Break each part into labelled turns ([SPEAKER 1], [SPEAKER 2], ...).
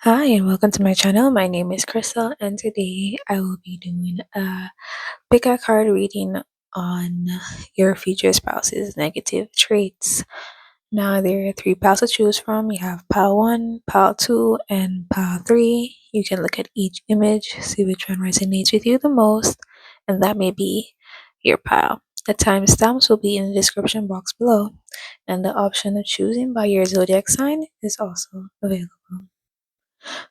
[SPEAKER 1] Hi and welcome to my channel. My name is Crystal and today I will be doing a pick a card reading on your future spouse's negative traits. Now there are three piles to choose from. You have pile 1, pile 2, and pile 3. You can look at each image, see which one resonates with you the most, and that may be your pile. The timestamps will be in the description box below, and the option of choosing by your zodiac sign is also available.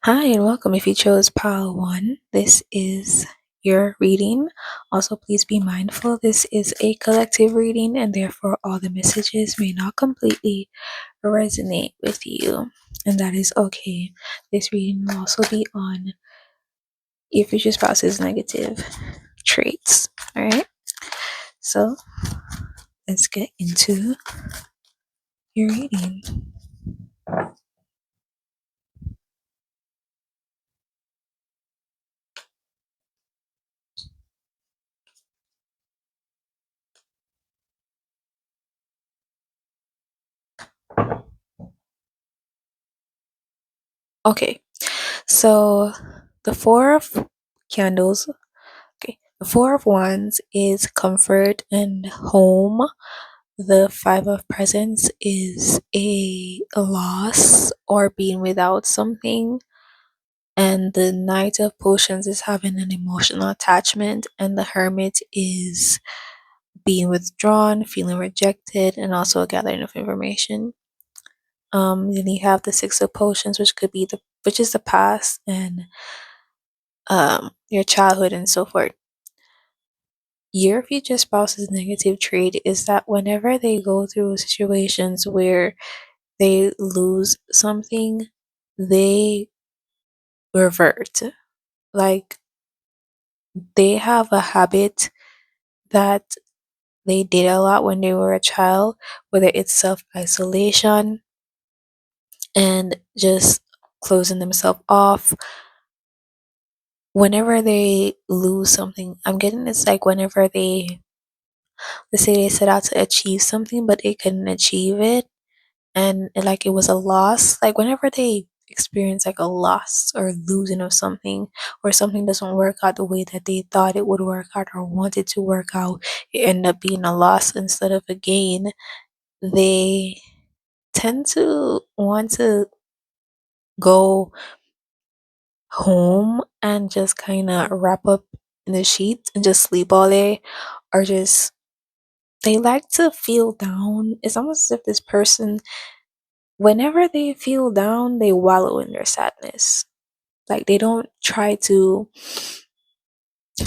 [SPEAKER 1] Hi and welcome. If you chose pile 1, this is your reading. Also, please be mindful this is a collective reading and therefore all the messages may not completely resonate with you, and that is okay. This reading will also be on your future spouse's negative traits. Alright, so let's get into your reading. Okay, so the Four of Candles. Okay, the Four of Wands is comfort and home. The Five of Presents is a loss or being without something. And the Knight of Potions is having an emotional attachment. And the Hermit is being withdrawn, feeling rejected, and also a gathering of information. Then you have the Six of Potions, which is the past and your childhood and so forth. Your future spouse's negative trait is that whenever they go through situations where they lose something, they revert. Like they have a habit that they did a lot when they were a child, whether it's self isolation and just closing themselves off. Whenever they lose something, I'm getting it's like whenever let's say they set out to achieve something, but they couldn't achieve it and like it was a loss, like whenever they experience like a loss or losing of something, or something doesn't work out the way that they thought it would work out or wanted to work out, it end up being a loss instead of a gain. They tend to want to go home and just kind of wrap up in the sheets and just sleep all day, or just they like to feel down. It's almost as if this person, whenever they feel down, they wallow in their sadness. Like they don't try to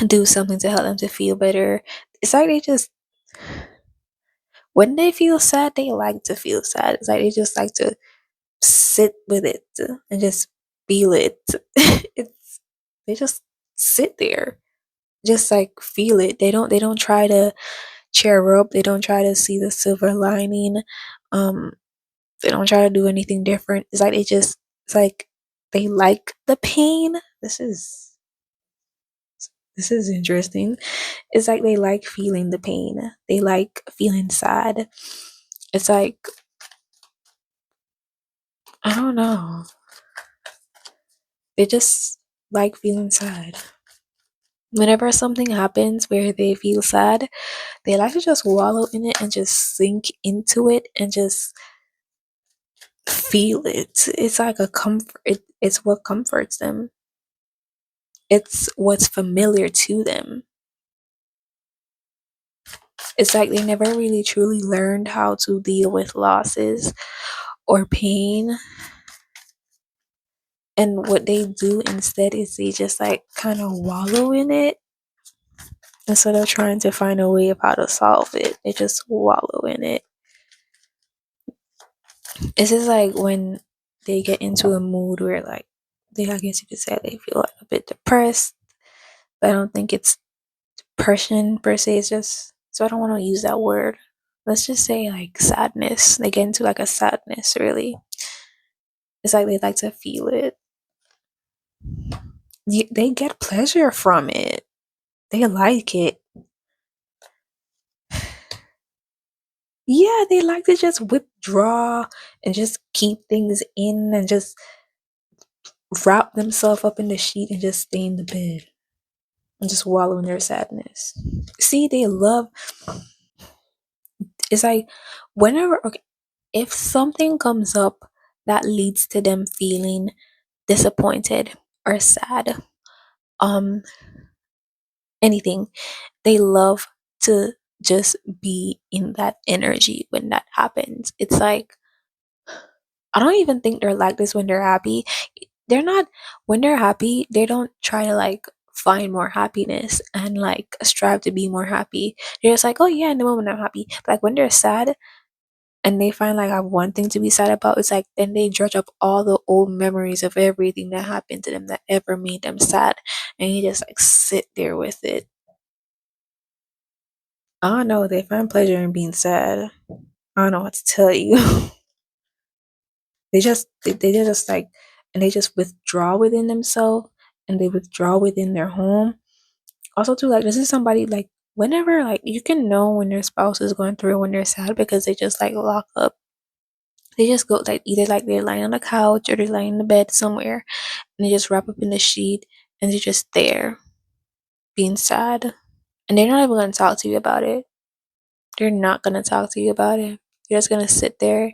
[SPEAKER 1] do something to help them to feel better. It's like they just, when they feel sad, they like to feel sad. It's like they just like to sit with it and just feel it. It's they just sit there, just like feel it. They don't try to cheer up. They don't try to see the silver lining. Um, they don't try to do anything different. It's like it's like they like the pain. This is interesting. It's like they like feeling the pain. They like feeling sad. It's like, I don't know. They just like feeling sad. Whenever something happens where they feel sad, they like to just wallow in it and just sink into it and just feel it. It's like a comfort. It's what comforts them. It's what's familiar to them. It's like they never really truly learned how to deal with losses or pain. And what they do instead is they just like kind of wallow in it instead of trying to find a way of how to solve it. They just wallow in it. It's just like when they get into a mood where like I guess you could say they feel like a bit depressed. But I don't think it's depression per se. It's just, so I don't want to use that word. Let's just say like sadness. They get into like a sadness really. It's like they like to feel it. They get pleasure from it. They like it. Yeah, they like to just withdraw and just keep things in and just wrap themselves up in the sheet and just stay in the bed and just wallow in their sadness. See, they love. It's like whenever, okay, if something comes up that leads to them feeling disappointed or sad, um, anything, they love to just be in that energy when that happens. It's like I don't even think they're like this when they're happy. They're not when they're happy, they don't try to like find more happiness and like strive to be more happy. They're just like, oh yeah, in the moment I'm happy. But like when they're sad and they find like I have one thing to be sad about, it's like then they dredge up all the old memories of everything that happened to them that ever made them sad. And you just like sit there with it. I don't know, they find pleasure in being sad. I don't know what to tell you. They just like and they just withdraw within themselves and they withdraw within their home. Also too, like this is somebody like whenever like you can know when their spouse is going through when they're sad because they just like lock up. They just go like either like they're lying on the couch or they're lying in the bed somewhere and they just wrap up in the sheet and they're just there being sad. And they're not even gonna talk to you about it. They're not gonna talk to you about it. You're just gonna sit there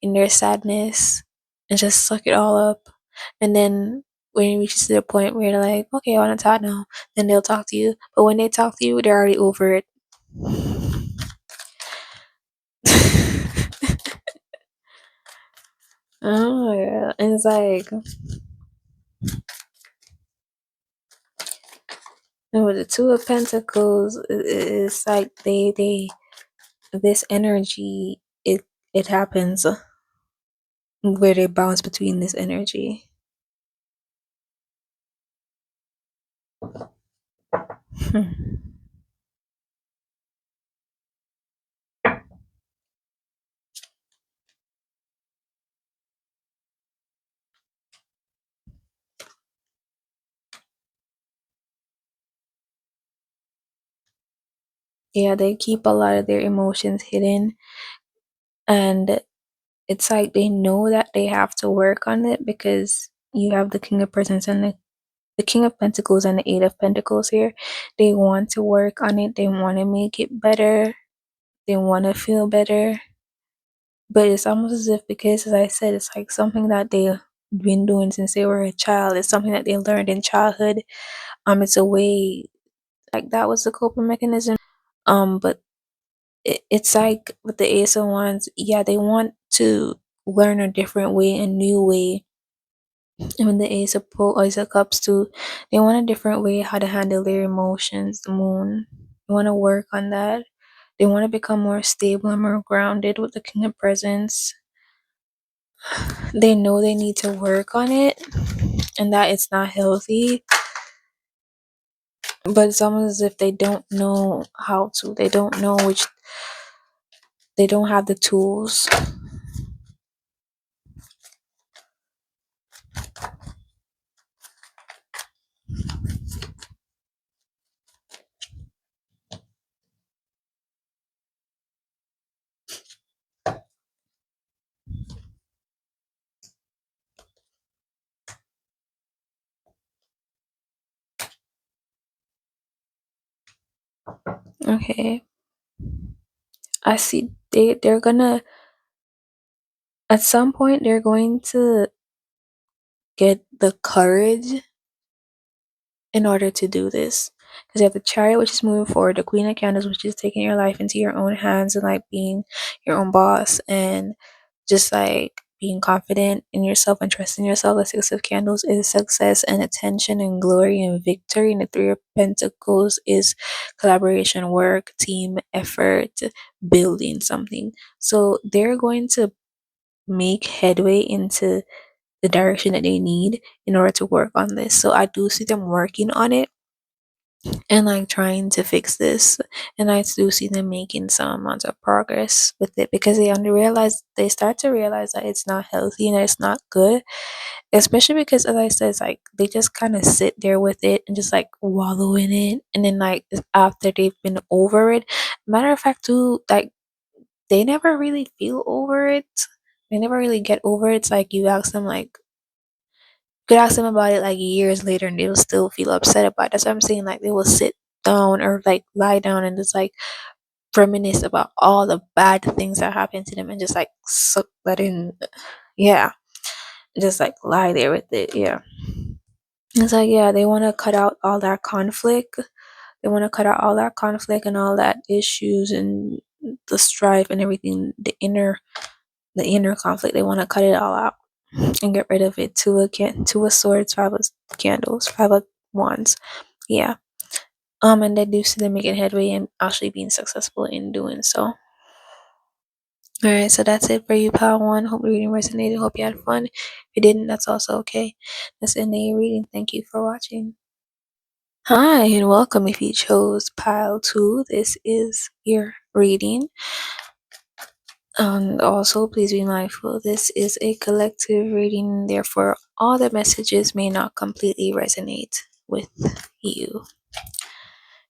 [SPEAKER 1] in their sadness and just suck it all up. And then when it reaches to the point where you're like, okay, I want to talk now, then they'll talk to you. But when they talk to you, they're already over it. Oh yeah, and it's like and with the Two of Pentacles, it's like they this energy it happens where they bounce between this energy. Yeah, they keep a lot of their emotions hidden, and it's like they know that they have to work on it because you have the King of Presents and the King of Pentacles and the Eight of Pentacles here. They want to work on it, they want to make it better, they want to feel better. But it's almost as if, because as I said, it's like something that they've been doing since they were a child. It's something that they learned in childhood. It's a way like that was the coping mechanism. But it's like with the Ace of Wands, yeah, they want to learn a different way, a new way. And when the Ace of Cups too, they want a different way how to handle their emotions. The Moon, they want to work on that. They want to become more stable and more grounded with the King of Presents. They know they need to work on it and that it's not healthy, but it's almost as if they don't know how to. They don't know which, they don't have the tools. Okay. I see they're gonna at some point they're going to get the courage in order to do this. Because you have the Chariot, which is moving forward, the Queen of Candles, which is taking your life into your own hands and like being your own boss and just like being confident in yourself and trusting yourself. The Six of Candles is success and attention and glory and victory. And the Three of Pentacles is collaboration, work, team effort, building something. So they're going to make headway into the direction that they need in order to work on this. So I do see them working on it and like trying to fix this. And I do see them making some amount of progress with it because they start to realize that it's not healthy and that it's not good. Especially because as I said, it's like they just kind of sit there with it and just like wallow in it. And then like after they've been over it, matter of fact too, like they never really feel over it. They never really get over it. It's like you ask them like could ask them about it like years later and they'll still feel upset about it. That's what I'm saying. Like they will sit down or like lie down and just like reminisce about all the bad things that happened to them and just like suck that in. Yeah. Just like lie there with it. Yeah. It's like, yeah, they want to cut out all that conflict. They want to cut out all that conflict and all that issues and the strife and everything, the inner conflict. They want to cut it all out and get rid of it. Two of swords, five of candles, five of wands. Yeah. And they do see them making headway and actually being successful in doing so. Alright, so that's it for you, pal one. Hope the reading resonated. Hope you had fun. If you didn't, that's also okay. That's the end of your reading. Thank you for watching. Hi, and welcome if you chose pile two. This is your reading. And also, please be mindful this is a collective reading, therefore, all the messages may not completely resonate with you.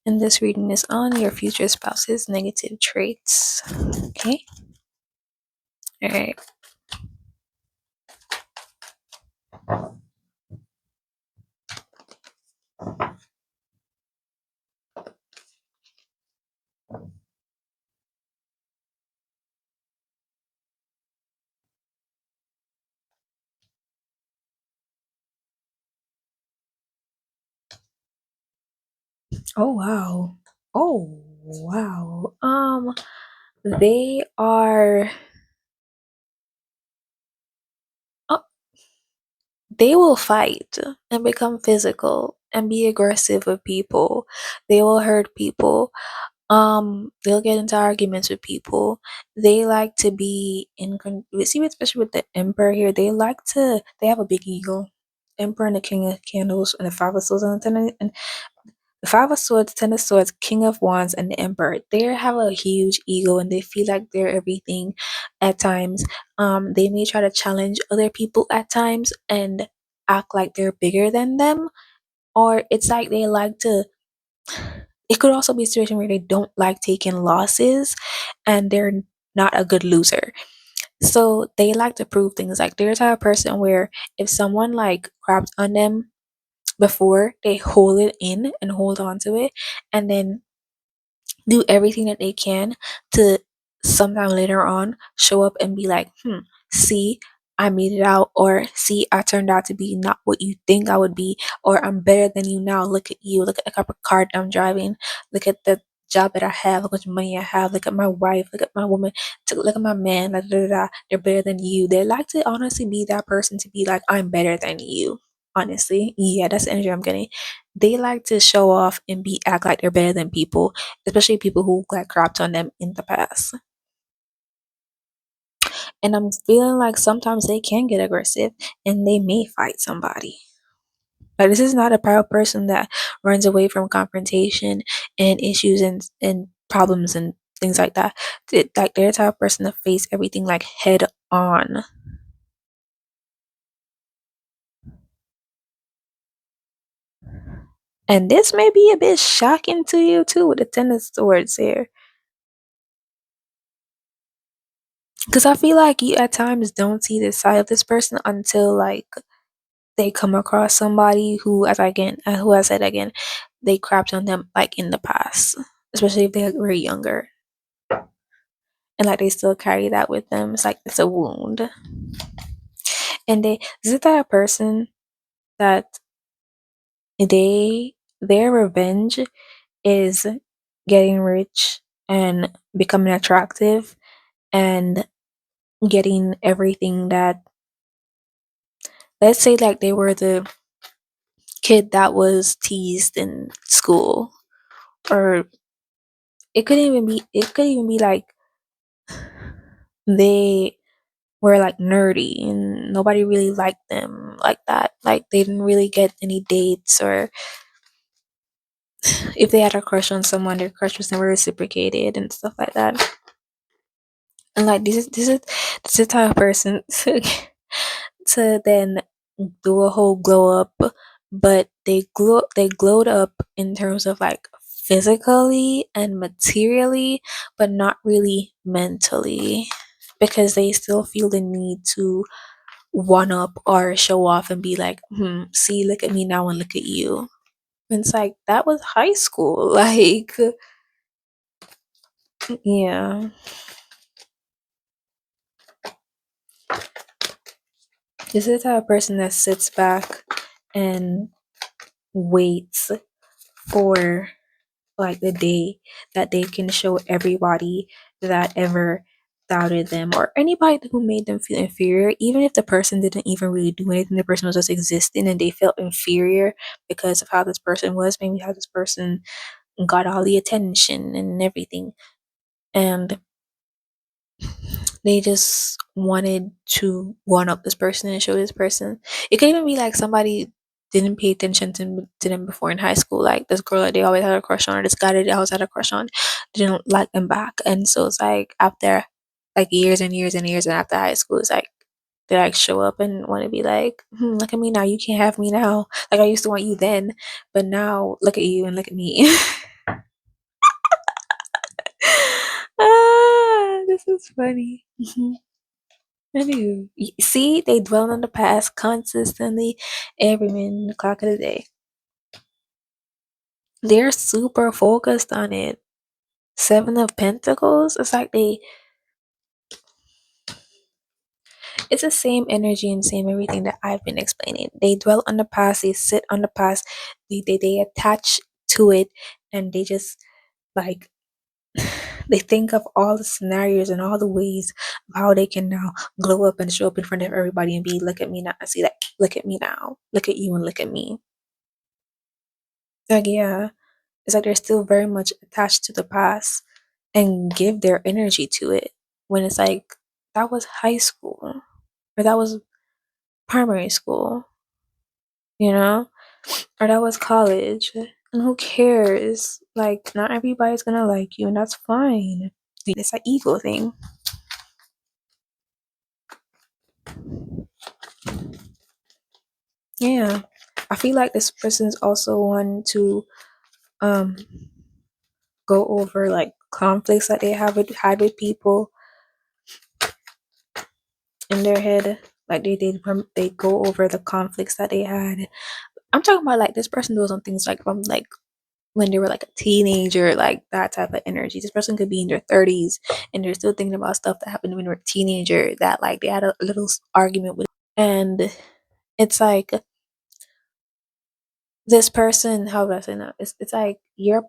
[SPEAKER 1] And this reading is on your future spouse's negative traits. Okay? Alright. Oh, wow. Oh, wow. They are. Oh, they will fight and become physical and be aggressive with people. They will hurt people. They'll get into arguments with people. They like to be see, especially with the emperor here, they have a big ego. Emperor and the king of candles and the five of swords and the five of swords, ten of swords, king of wands, and the emperor. They have a huge ego and they feel like they're everything at times. They may try to challenge other people at times and act like they're bigger than them. Or it's like they like to it could also be a situation where they don't like taking losses and they're not a good loser. So they like to prove things. Like they're the type of person where if someone like craps on them before, they hold it in and hold on to it and then do everything that they can to sometime later on show up and be like, see, I made it out, or see, I turned out to be not what you think I would be, or I'm better than you now. Look at you, look at the type of car I'm driving, look at the job that I have, look at the money I have, look at my wife, look at my woman, look at my man, da, da, da, da. They're better than you. They like to honestly be that person to be like, I'm better than you. Honestly, yeah, that's the energy I'm getting. They like to show off and be act like they're better than people, especially people who got crapped on them in the past. And I'm feeling like sometimes they can get aggressive and they may fight somebody. But this is not a proud person that runs away from confrontation and issues and problems and things like that. Like they're the type of person to face everything like head on. And this may be a bit shocking to you too with the Ten of Swords here. Because I feel like you at times don't see the side of this person until like they come across somebody who, who I said again, they crapped on them like in the past, especially if they were younger, and like they still carry that with them. It's like it's a wound, and this is that person that their revenge is getting rich and becoming attractive and getting everything that, let's say, like they were the kid that was teased in school, or it could even be like they were like nerdy and nobody really liked them like that. Like they didn't really get any dates, or if they had a crush on someone, their crush was never reciprocated and stuff like that. And like this is the type of person to then do a whole glow up, but they glowed up in terms of like physically and materially, but not really mentally, because they still feel the need to one up or show off and be like, see, look at me now and look at you. And it's like, that was high school. Like, yeah. This is the type of person that sits back and waits for like the day that they can show everybody that ever doubted them or anybody who made them feel inferior, even if the person didn't even really do anything, the person was just existing and they felt inferior because of how this person was, maybe how this person got all the attention and everything. And they just wanted to one up this person and show this person. It could even be like somebody didn't pay attention to them before in high school. Like this girl that they always had a crush on, or this guy that they always had a crush on, didn't like them back. And so it's like after like years and years and years and after high school, it's like they like show up and want to be like, look at me now, you can't have me now. Like I used to want you then, but now look at you and look at me. This is funny. Anywho, see, they dwell on the past consistently every minute, clock of the day. They're super focused on it. Seven of Pentacles, it's like it's the same energy and same everything that I've been explaining. They dwell on the past, they sit on the past, they attach to it, and they just like they think of all the scenarios and all the ways of how they can now glow up and show up in front of everybody and be, look at me now. I see that. Look at me now. Look at you and look at me. Like, yeah, it's like they're still very much attached to the past and give their energy to it when it's like, that was high school or that was primary school, you know, or that was college. And who cares? Like, not everybody's gonna like you, and that's fine. It's an ego thing. Yeah. I feel like this person's also one to um go over like conflicts that they have had with people in their head. Like they go over the conflicts that they had. I'm talking about like this person does some things like from like when they were like a teenager, like that type of energy. This person could be in their 30s and they're still thinking about stuff that happened when they were a teenager that like they had a little argument with. And it's like this person, how would I say that? It's like your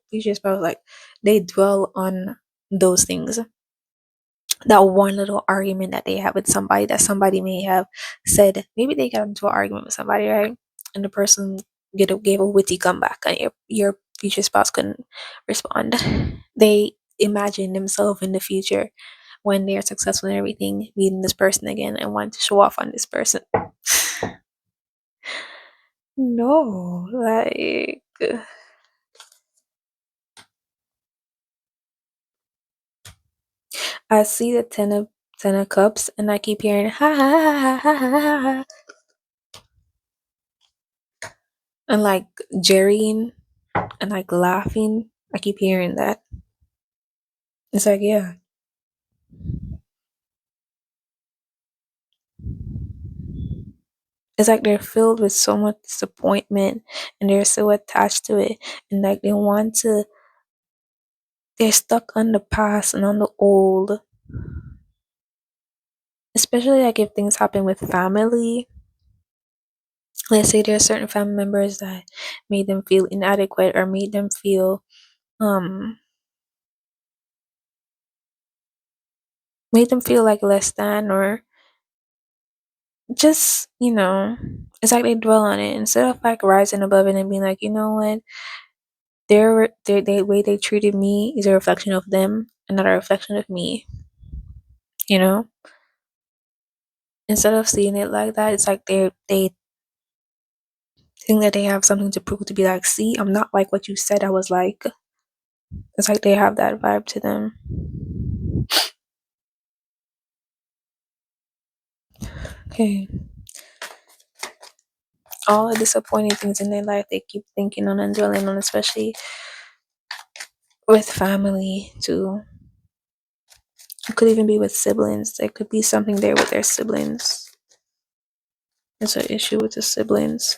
[SPEAKER 1] future spouse, like they dwell on those things. That one little argument that they have with somebody that somebody may have said, maybe they got into an argument with somebody, right? And the person gave a witty comeback and your future spouse couldn't respond. They imagine themselves in the future when they're successful in everything, meeting this person again and want to show off on this person. No, like I see the ten of cups and I keep hearing ha ha ha ha ha ha ha and like jerrying and like laughing. I keep hearing that. It's like, yeah. It's like they're filled with so much disappointment and they're so attached to it. And like they're stuck on the past and on the old. Especially like if things happen with family. Let's say there are certain family members that made them feel inadequate or um made them feel like less than or just, it's like they dwell on it instead of like rising above it and being like, you know what, the way they treated me is a reflection of them and not a reflection of me, you know? Instead of seeing it like that, it's like they think that they have something to prove to be like, see, I'm not like what you said I was like. It's like they have that vibe to them. Okay. All the disappointing things in their life they keep thinking on and dwelling on, especially with family too. It could even be with siblings. There could be something there with their siblings. It's an issue with the siblings.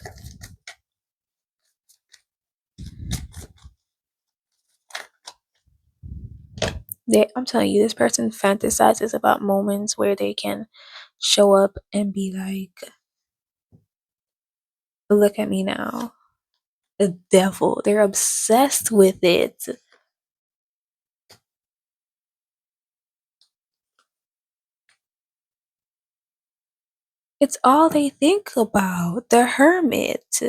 [SPEAKER 1] I'm telling you, this person fantasizes about moments where they can show up and be like, look at me now. The devil. They're obsessed with it. It's all they think about. The hermit.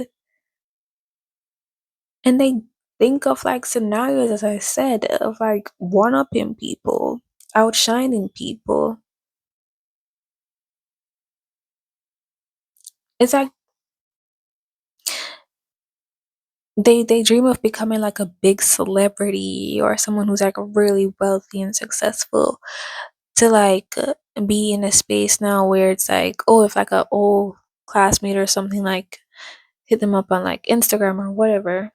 [SPEAKER 1] And they think of like scenarios, as I said, of like one upping people, outshining people. It's like they dream of becoming like a big celebrity or someone who's like really wealthy and successful to like be in a space now where it's like, oh, if like a old classmate or something like hit them up on like Instagram or whatever,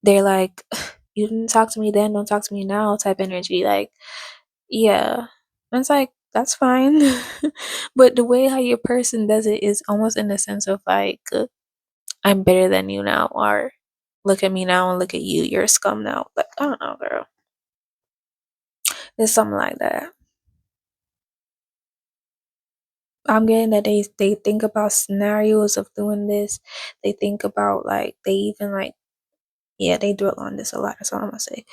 [SPEAKER 1] they're like, you didn't talk to me then, don't talk to me now type energy. Like, yeah. And it's like, that's fine. But the way how your person does it is almost in the sense of like, I'm better than you now, or look at me now and look at you, you're scum now. Like, I don't know, girl. It's something like that. I'm getting that they think about scenarios of doing this. They think about like they even like yeah, they dwell on this a lot. That's all I'm gonna say.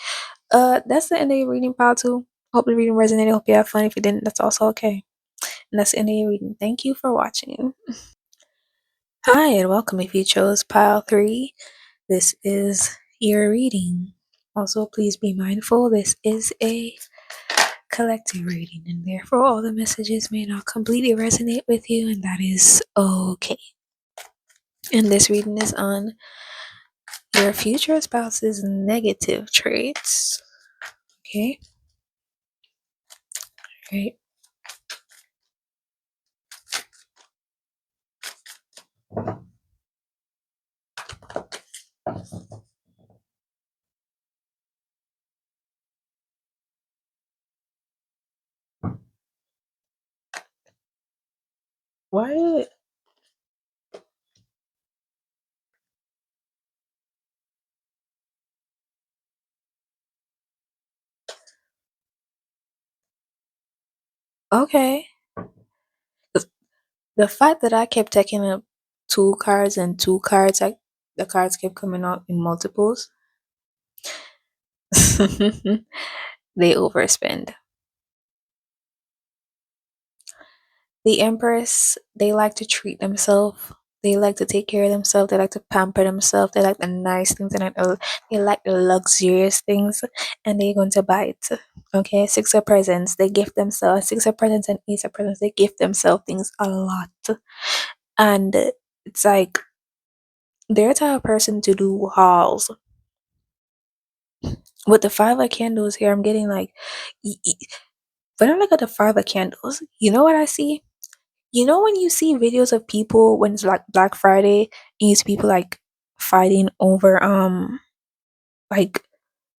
[SPEAKER 1] That's the end of your reading pile too. Hope the reading resonated. Hope you have fun. If you didn't, that's also okay. And that's the end of your reading. Thank you for watching. Hi and welcome if you chose pile 3. This is your reading. Also, please be mindful this is a collective reading and therefore all the messages may not completely resonate with you, and that is okay. And this reading is on your future spouse's negative traits. Okay. Right. Why? Okay. The fact that I kept taking up 2 cards and 2 cards, like the cards kept coming out in multiples. They overspend. The Empress, they like to treat themselves. They like to take care of themselves. They like to pamper themselves. They like the nice things and they like the luxurious things, and they're going to buy it. Okay, 6 of presents. They gift themselves 6 of presents and 8 of presents. They gift themselves things a lot, and it's like they're the type of person to do hauls. With the 5 of candles here, I'm getting like, when I look at the 5 of candles, you know what I see? You know when you see videos of people when it's like Black Friday, and you see people like fighting over like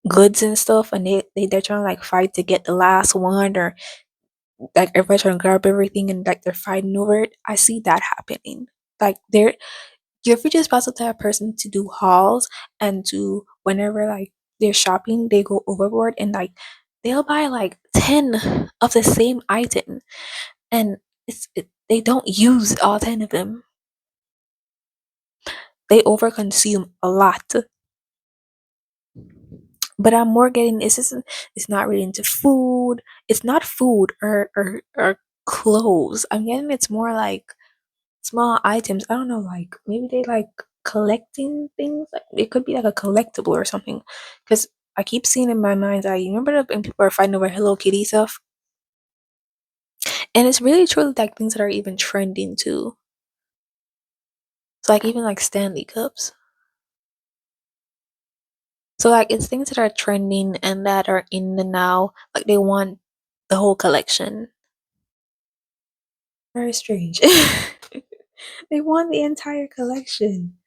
[SPEAKER 1] goods and stuff, and they're trying to like fight to get the last one, or like everybody trying to grab everything and like they're fighting over it. I see that happening. Like you're just about the type of person to do hauls, and to whenever like they're shopping, they go overboard and like they'll buy like 10 of the same item, and they don't use all 10 of them. They overconsume a lot. But I'm more getting it's not really into food. It's not food or clothes. I'm getting it's more like small items. I don't know, like maybe they like collecting things. Like it could be like a collectible or something. Because I keep seeing in my mind's eye, you remember when people are fighting over Hello Kitty stuff? And it's really truly like things that are even trending too. So like even like Stanley cups. So like it's things that are trending and that are in the now. Like they want the whole collection. Very strange. They want the entire collection.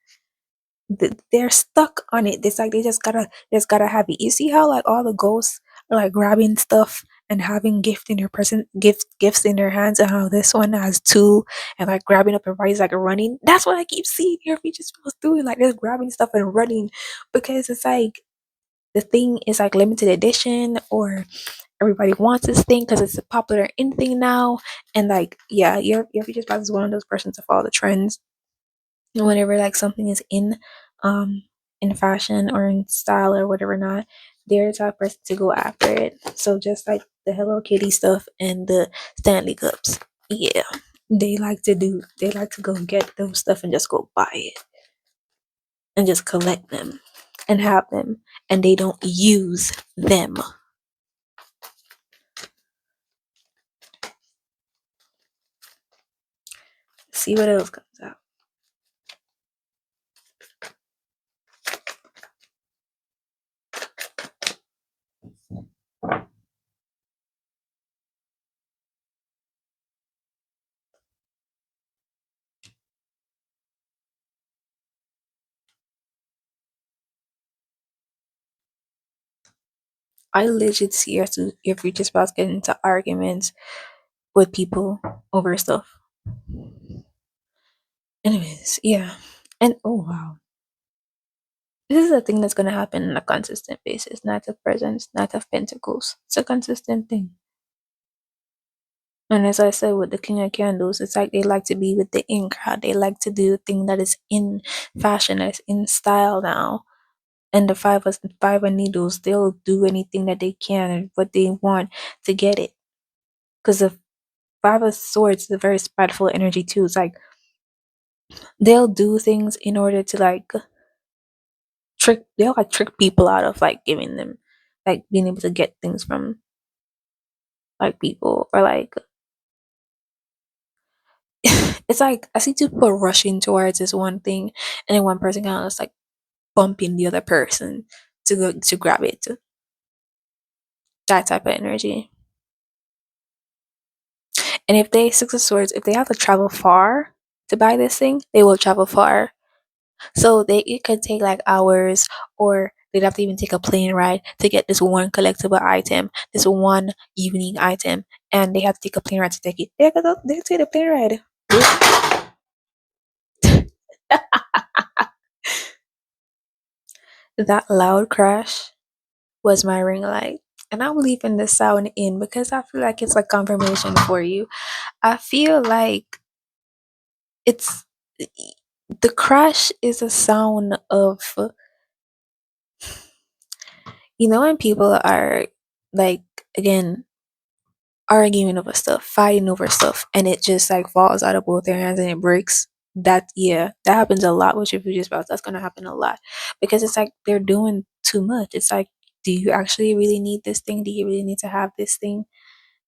[SPEAKER 1] They're stuck on it. It's like they just gotta have it. You see how like all the ghosts are like grabbing stuff and having gift in your present gifts in their hands, and how this one has two, and like grabbing up everybody's like running. That's what I keep seeing your features supposed doing, like just grabbing stuff and running, because it's like the thing is like limited edition, or everybody wants this thing because it's a popular in thing now. And like, yeah, your feature spouse is one of those persons to follow the trends whenever like something is um in fashion or in style or whatever. Not, they're the type of person to go after it. So just like the Hello Kitty stuff and the Stanley cups, yeah, they like to go get those stuff and just go buy it and just collect them and have them, and they don't use them. See what else comes out. I legit see your future spouse get into arguments with people over stuff. Anyways, yeah. And oh wow. This is a thing that's gonna happen on a consistent basis. Knight of Presents, Knight of Pentacles. It's a consistent thing. And as I said with the King of Candles, it's like they like to be with the in crowd. They like to do the thing that is in fashion, that's in style now. And the five of needles, they'll do anything that they can and what they want to get it. Because the five of swords is a very spiteful energy too. It's like they'll do things in order to like they'll like trick people out of like giving them, like being able to get things from like people, or like it's like I see two people rushing towards this one thing, and then one person kind of just like bumping the other person to go to grab it. That type of energy. And if they Six of Swords, if they have to travel far to buy this thing, they will travel far. So they it could take like hours, or they'd have to even take a plane ride to get this one collectible item, this one unique item, and they have to take a plane ride to take it. They take the plane ride. That loud crash was my ring light. And I'm leaving the sound in because I feel like it's like confirmation for you. I feel like it's the crash is a sound of, when people are like, again, arguing over stuff, fighting over stuff, and it just like falls out of both their hands and it breaks. That, yeah, that happens a lot with your future spouse. That's gonna happen a lot because it's like they're doing too much. It's like, do you actually really need this thing? Do you really need to have this thing?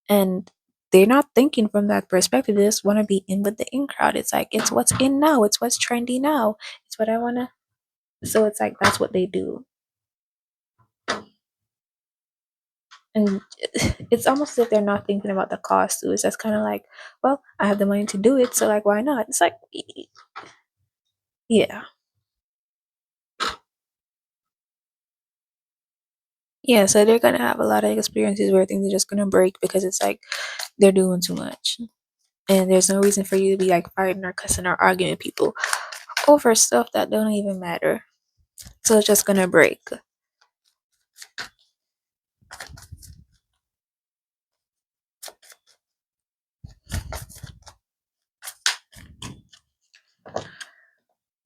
[SPEAKER 1] And they're not thinking from that perspective. They just want to be in with the in crowd. It's like it's what's in now. It's what's trendy now. It's what I wanna. So it's like that's what they do. And it's almost as if they're not thinking about the cost too. It's just kind of like, well, I have the money to do it, so like, why not? It's like, yeah, yeah. So they're gonna have a lot of experiences where things are just gonna break because it's like they're doing too much, and there's no reason for you to be like fighting or cussing or arguing with people over stuff that don't even matter. So it's just gonna break.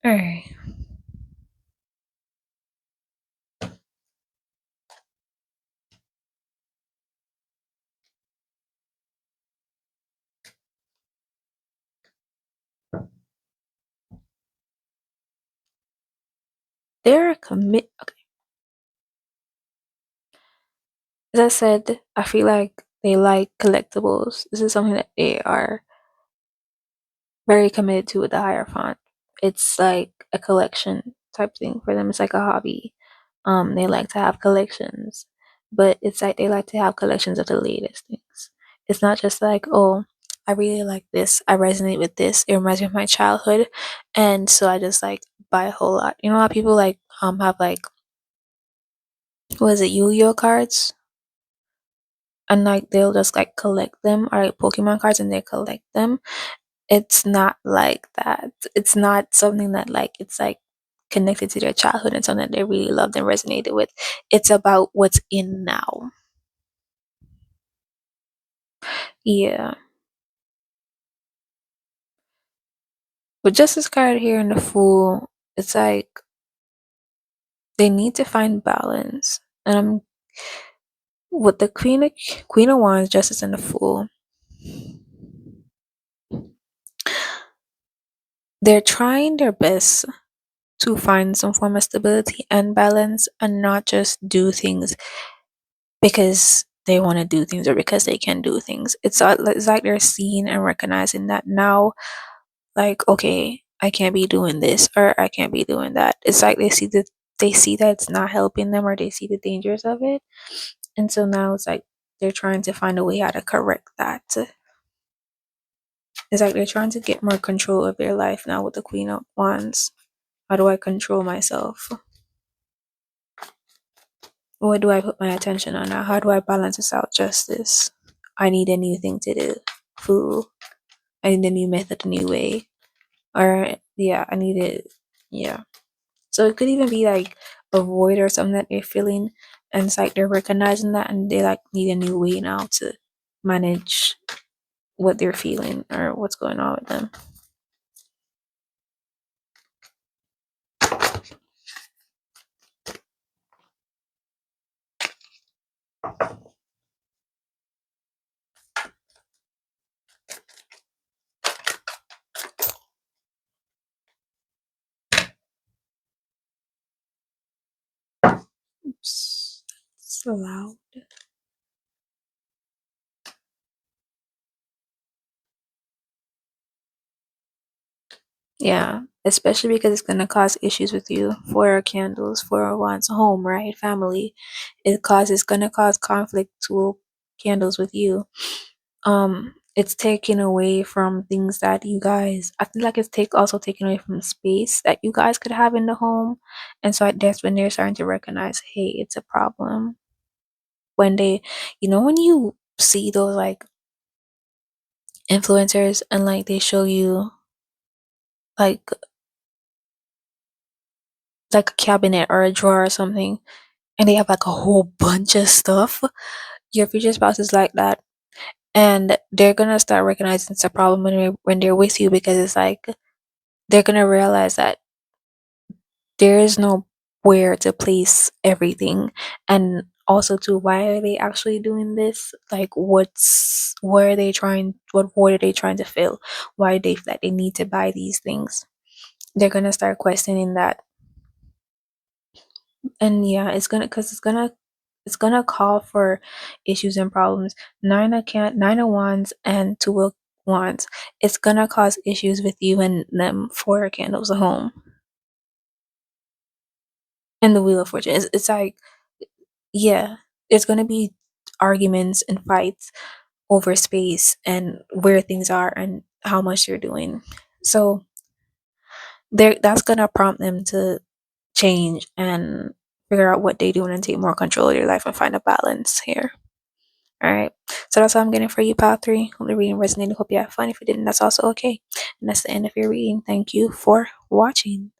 [SPEAKER 1] All right, they're a commit. Okay, as I said, I feel like they like collectibles. This is something that they are very committed to with the Hierophant. It's like a collection type thing for them. It's like a hobby. They like to have collections, but it's like they like to have collections of the latest things. It's not just like, oh, I really like this. I resonate with this. It reminds me of my childhood, and so I just like buy a whole lot. You know how people like have like, what is it, Yu-Gi-Oh cards? and like they'll just like collect them, or like Pokemon cards, and they collect them. It's not like that. It's not something that like it's like connected to their childhood and something that they really loved and resonated with. It's about what's in now. Yeah. But Justice card here in the Fool, it's like they need to find balance. And I'm with the Queen of Wands, Justice, and the Fool. They're trying their best to find some form of stability and balance, and not just do things because they want to do things or because they can do things. It's like they're seeing and recognizing that now, like, okay, I can't be doing this or I can't be doing that. It's like they see that it's not helping them, or they see the dangers of it. And so now it's like they're trying to find a way how to correct that. It's like they're trying to get more control of their life now with the Queen of Wands. How do I control myself? What do I put my attention on now? How do I balance this out? Justice. I need a new thing to do. Fool. I need a new method, a new way. Or yeah, I need it. Yeah. So it could even be like a void or something that they're feeling, and it's like they're recognizing that, and they like need a new way now to manage what they're feeling or what's going on with them. Oops. So loud. Yeah, especially because it's gonna cause issues with you. For candles, for one's home, right? Family. It's gonna cause conflict to candles with you. It's taking away from things that you guys, I feel like it's taking away from space that you guys could have in the home. And so that's when they're starting to recognize, hey, it's a problem. When they, when you see those like influencers and like they show you like a cabinet or a drawer or something, and they have like a whole bunch of stuff. Your future spouse is like that, and they're gonna start recognizing it's a problem when they're with you, because it's like they're gonna realize that there is no where to place everything. And also too, why are they actually doing this? Like, what void are they trying to fill? Why they feel like they need to buy these things? They're gonna start questioning that. And yeah, it's gonna call for issues and problems. Nine of Wands and Two of Wands. It's gonna cause issues with you and them. Four of Candles at home, and the Wheel of Fortune. It's like, yeah, there's gonna be arguments and fights over space and where things are and how much you're doing. So that's gonna prompt them to change and figure out what they do and take more control of your life and find a balance here. All right. So that's all I'm getting for you, Pile 3. Hope the reading resonated. Hope you had fun. If you didn't, that's also okay. And that's the end of your reading. Thank you for watching.